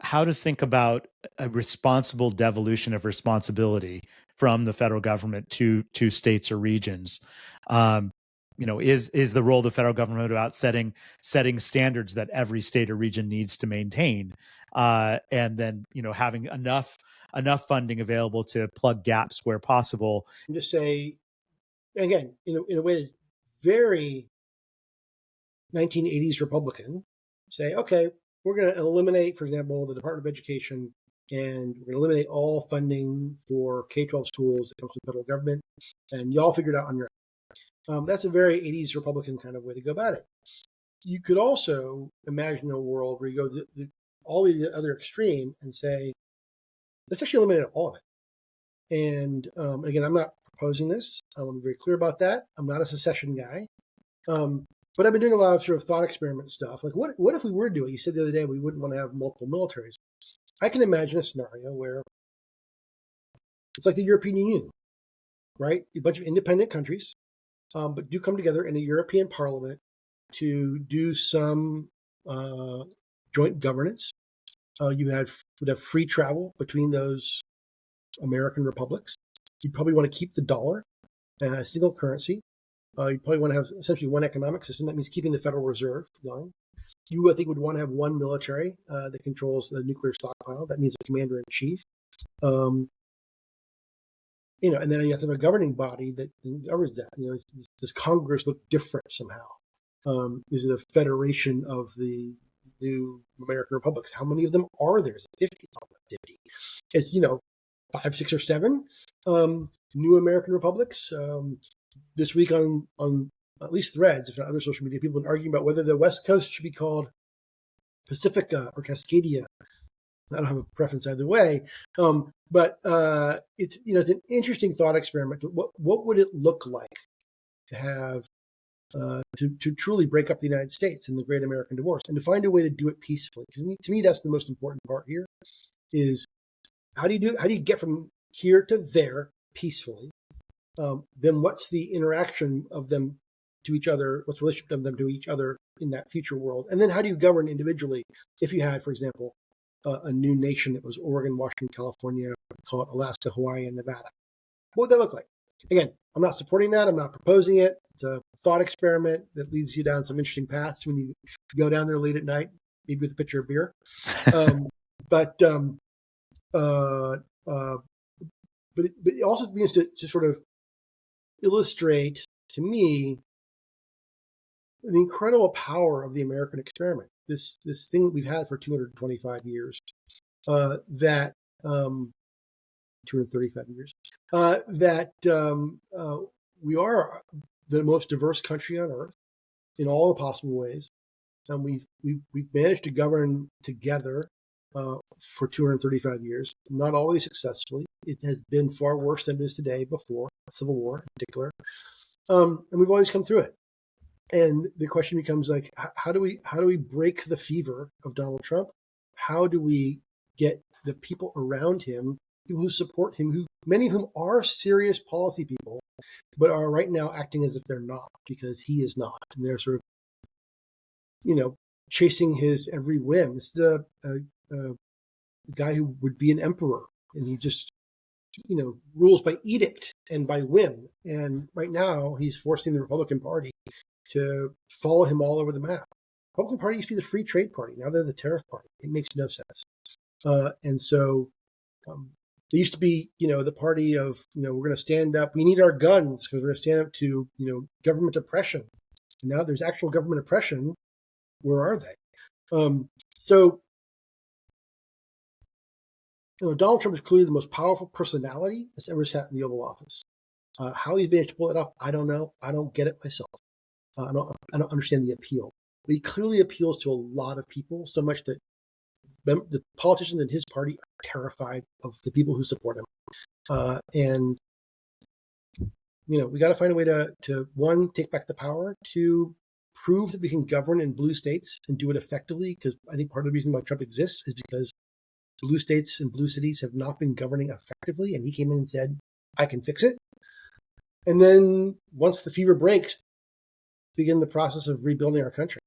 how to think about a responsible devolution of responsibility from the federal government to states or regions. Is the role of the federal government about setting standards that every state or region needs to maintain, and then having enough funding available to plug gaps where possible. And just say, again, in a way that's very 1980s Republican, say, okay, we're going to eliminate, for example, the Department of Education, and we're going to eliminate all funding for K-12 schools that comes from the federal government, and y'all figure it out on your own. That's a very 80s Republican kind of way to go about it. You could also imagine a world where you go all the other extreme and say, let's actually eliminate all of it. And again, I'm not proposing this. I want to be very clear about that. I'm not a secession guy. But I've been doing a lot of sort of thought experiment stuff. Like, what if we were to do it? You said the other day we wouldn't want to have multiple militaries. I can imagine a scenario where it's like the European Union, right? A bunch of independent countries, but do come together in a European Parliament to do some joint governance. You would have free travel between those American republics. You'd probably want to keep the dollar, single currency. You probably want to have essentially one economic system. That means keeping the Federal Reserve going. You, I think, would want to have one military that controls the nuclear stockpile. That means a commander-in-chief. And then you have to have a governing body that governs that. Does Congress look different somehow? Is it a federation of the new American republics? How many of them are there? Is it 50? 50. It's 5, 6, or 7 new American republics. This week on at least Threads, if not other social media, people have been arguing about whether the West Coast should be called Pacifica or Cascadia. I don't have a preference either way, but it's an interesting thought experiment. What would it look like to have to truly break up the United States and the Great American Divorce, and to find a way to do it peacefully? Because to me, that's the most important part here. Is how do you get from here to there peacefully? Then what's the interaction of them to each other? What's the relationship of them to each other in that future world? And then how do you govern individually? If you had, for example, a new nation that was Oregon, Washington, California, call it Alaska, Hawaii, and Nevada, what would that look like? Again, I'm not supporting that. I'm not proposing it. It's a thought experiment that leads you down some interesting paths when you go down there late at night, maybe with a pitcher of beer. But it also means to sort of illustrate to me the incredible power of the American experiment. This thing that we've had for 225 years, 235 years, that we are the most diverse country on earth in all the possible ways, and we've managed to govern together for 235 years, not always successfully. It has been far worse than it is today before Civil War in particular, and we've always come through it. And the question becomes like, how do we break the fever of Donald Trump? How do we get the people around him, people who support him, who many of whom are serious policy people, but are right now acting as if they're not, because he is not, and they're sort of, chasing his every whim. It's the guy who would be an emperor, and he just, rules by edict and by whim. And right now, he's forcing the Republican Party to follow him all over the map. The Republican Party used to be the free trade party. Now they're the tariff party. It makes no sense. And so they used to be, the party of, we're going to stand up. We need our guns because we're going to stand up to, government oppression. And now there's actual government oppression. Where are they? Donald Trump is clearly the most powerful personality that's ever sat in the Oval Office. How he's been able to pull it off, I don't know. I don't get it myself. I don't understand the appeal. But he clearly appeals to a lot of people, so much that the politicians in his party are terrified of the people who support him. And we got to find a way to one, take back the power, to prove that we can govern in blue states and do it effectively. Because I think part of the reason why Trump exists is because blue states and blue cities have not been governing effectively, and he came in and said, I can fix it. And then once the fever breaks, begin the process of rebuilding our country.